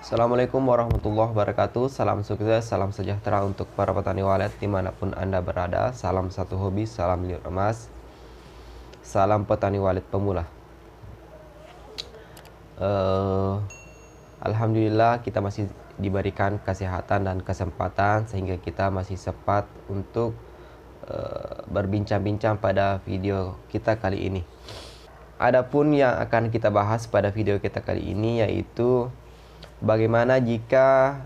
Assalamualaikum warahmatullahi wabarakatuh. Salam sukses, salam sejahtera untuk para petani walet dimanapun Anda berada. Salam satu hobi, salam liur emas. Salam petani walet pemula. Alhamdulillah kita masih diberikan kesehatan dan kesempatan sehingga kita masih sempat untuk berbincang-bincang pada video kita kali ini. Adapun yang akan kita bahas pada video kita kali ini yaitu bagaimana jika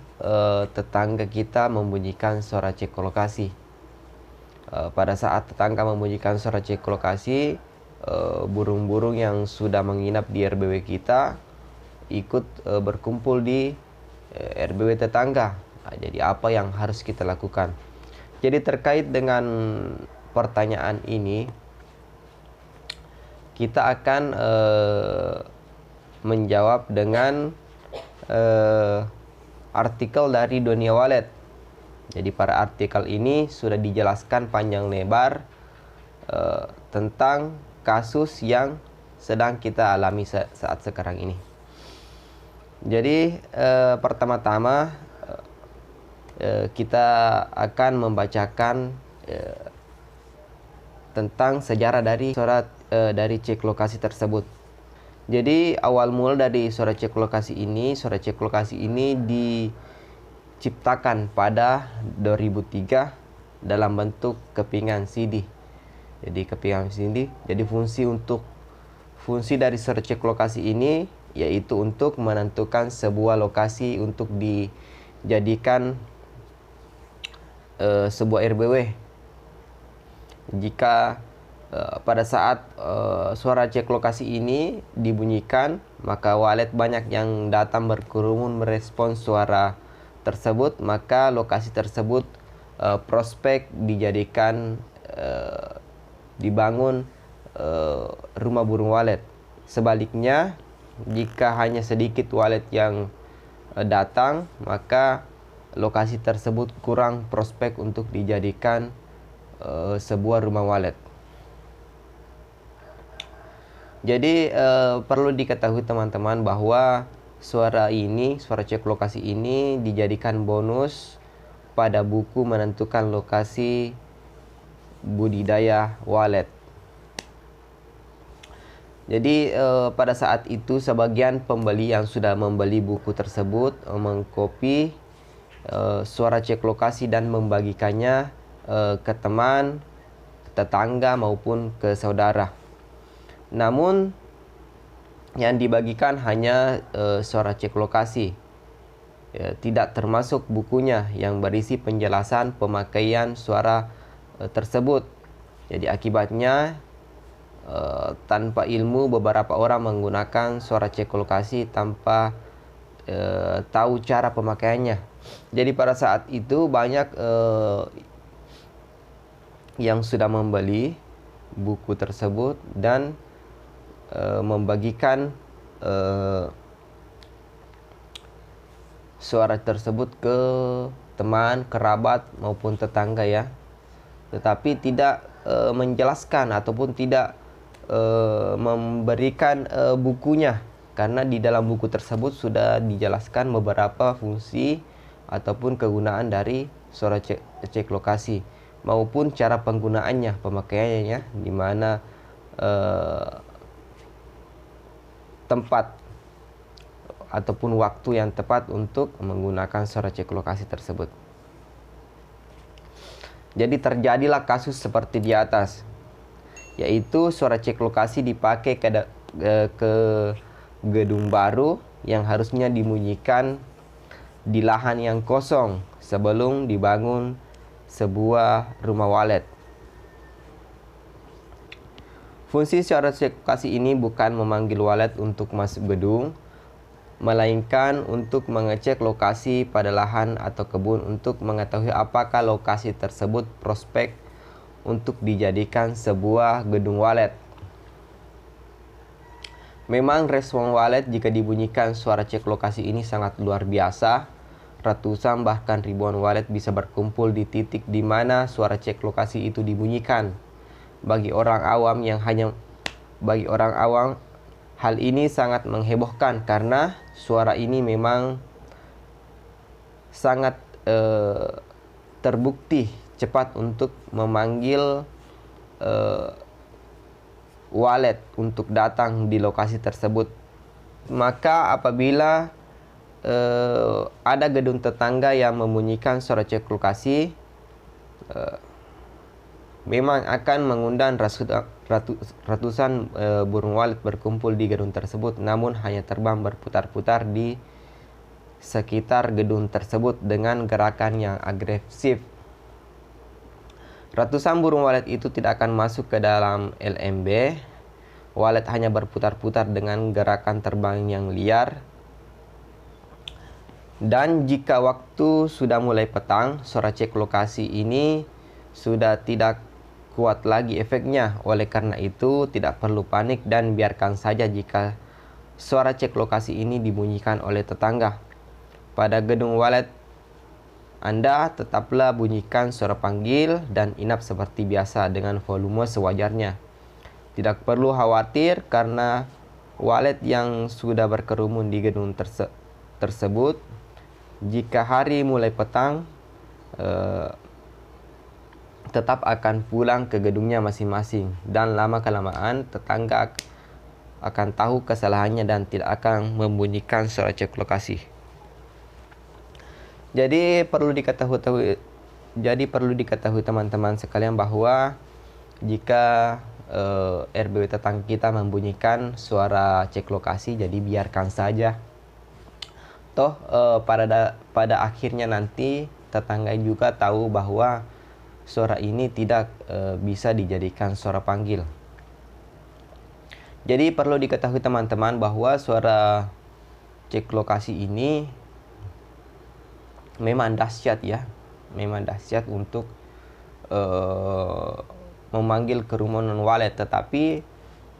tetangga kita membunyikan suara cek lokasi. Pada saat tetangga membunyikan suara cek lokasi, burung-burung yang sudah menginap di RBW kita ikut berkumpul di RBW tetangga. Nah, jadi apa yang harus kita lakukan? Jadi terkait dengan pertanyaan ini, kita akan menjawab dengan artikel dari Dunia Walet. Jadi pada artikel ini sudah dijelaskan panjang lebar tentang kasus yang sedang kita alami saat sekarang ini. Jadi pertama-tama kita akan membacakan tentang sejarah dari surat dari cek lokasi tersebut. Jadi awal mula dari suara cek lokasi ini diciptakan pada 2003 dalam bentuk kepingan CD. Jadi kepingan CD. Jadi fungsi dari suara cek lokasi ini yaitu untuk menentukan sebuah lokasi untuk dijadikan sebuah RBW. Jika pada saat suara cek lokasi ini dibunyikan, maka walet banyak yang datang berkerumun merespons suara tersebut, maka lokasi tersebut prospek dijadikan dibangun rumah burung walet. Sebaliknya, jika hanya sedikit walet yang datang, maka lokasi tersebut kurang prospek untuk dijadikan sebuah rumah walet. Jadi perlu diketahui teman-teman bahwa suara cek lokasi ini dijadikan bonus pada buku menentukan lokasi budidaya walet. Jadi pada saat itu sebagian pembeli yang sudah membeli buku tersebut mengcopy suara cek lokasi dan membagikannya ke teman, tetangga maupun ke saudara. Namun yang dibagikan hanya suara cek lokasi, tidak termasuk bukunya yang berisi penjelasan pemakaian suara tersebut. Jadi akibatnya tanpa ilmu beberapa orang menggunakan suara cek lokasi tanpa tahu cara pemakaiannya. Jadi pada saat itu banyak yang sudah membeli buku tersebut dan membagikan suara tersebut ke teman, kerabat maupun tetangga ya. Tetapi tidak menjelaskan ataupun tidak memberikan bukunya, karena di dalam buku tersebut sudah dijelaskan beberapa fungsi ataupun kegunaan dari suara cek lokasi maupun cara penggunaannya, pemakaiannya, di mana tempat ataupun waktu yang tepat untuk menggunakan suara cek lokasi tersebut. Jadi terjadilah kasus seperti di atas, yaitu suara cek lokasi dipakai ke gedung baru yang harusnya dibunyikan di lahan yang kosong sebelum dibangun sebuah rumah walet. Fungsi suara cek lokasi ini bukan memanggil walet untuk masuk gedung, melainkan untuk mengecek lokasi pada lahan atau kebun untuk mengetahui apakah lokasi tersebut prospek untuk dijadikan sebuah gedung walet. Memang respon walet jika dibunyikan suara cek lokasi ini sangat luar biasa. Ratusan bahkan ribuan walet bisa berkumpul di titik di mana suara cek lokasi itu dibunyikan. Bagi orang awam, hal ini sangat menghebohkan karena suara ini memang sangat terbukti cepat untuk memanggil wallet untuk datang di lokasi tersebut. Maka apabila ada gedung tetangga yang membunyikan suara cek lokasi, memang akan mengundang ratusan burung walet berkumpul di gedung tersebut, namun hanya terbang berputar-putar di sekitar gedung tersebut dengan gerakan yang agresif. Ratusan burung walet itu tidak akan masuk ke dalam LMB. Walet hanya berputar-putar dengan gerakan terbang yang liar. Dan jika waktu sudah mulai petang, suara cek lokasi ini sudah tidak kuat lagi efeknya. Oleh karena itu, tidak perlu panik dan biarkan saja jika suara cek lokasi ini dibunyikan oleh tetangga. Pada gedung walet Anda tetaplah bunyikan suara panggil dan inap seperti biasa dengan volume sewajarnya. Tidak perlu khawatir karena walet yang sudah berkerumun di gedung tersebut, jika hari mulai petang, tetap akan pulang ke gedungnya masing-masing, dan lama-kelamaan tetangga akan tahu kesalahannya dan tidak akan membunyikan suara cek lokasi. Jadi perlu diketahui teman-teman sekalian bahwa jika RBW tetangga kita membunyikan suara cek lokasi, jadi biarkan saja. Toh pada akhirnya nanti tetangga juga tahu bahwa suara ini tidak bisa dijadikan suara panggil. Jadi perlu diketahui teman-teman bahwa suara cek lokasi ini memang dahsyat ya, memang dahsyat untuk memanggil kerumunan walet, tetapi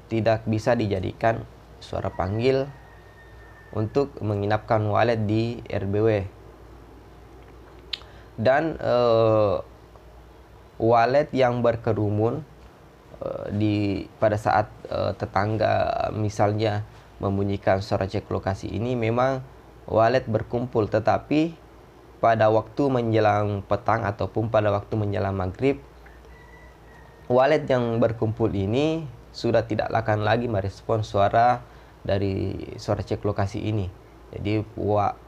tidak bisa dijadikan suara panggil untuk menginapkan walet di RBW. Dan walet yang berkerumun pada saat tetangga misalnya membunyikan suara cek lokasi ini, memang walet berkumpul, tetapi pada waktu menjelang petang ataupun pada waktu menjelang maghrib, walet yang berkumpul ini sudah tidak akan lagi merespon suara dari suara cek lokasi ini. Jadi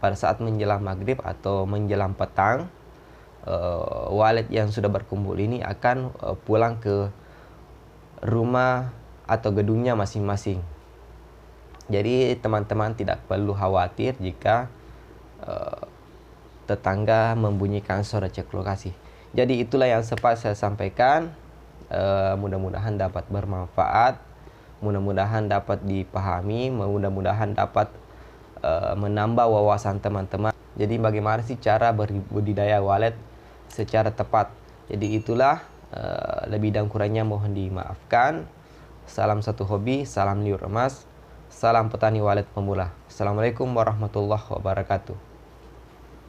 pada saat menjelang maghrib atau menjelang petang, walet yang sudah berkumpul ini akan pulang ke rumah atau gedungnya masing-masing. Jadi teman-teman tidak perlu khawatir jika tetangga membunyikan suara cek lokasi. Jadi itulah yang sempat saya sampaikan. Mudah-mudahan dapat bermanfaat, mudah-mudahan dapat dipahami, mudah-mudahan dapat menambah wawasan teman-teman. Jadi bagaimana sih cara berbudidaya walet secara tepat. Jadi itulah, lebih dan kurangnya mohon dimaafkan. Salam satu hobi, salam liur emas, salam petani walet pemula. Assalamualaikum warahmatullahi wabarakatuh.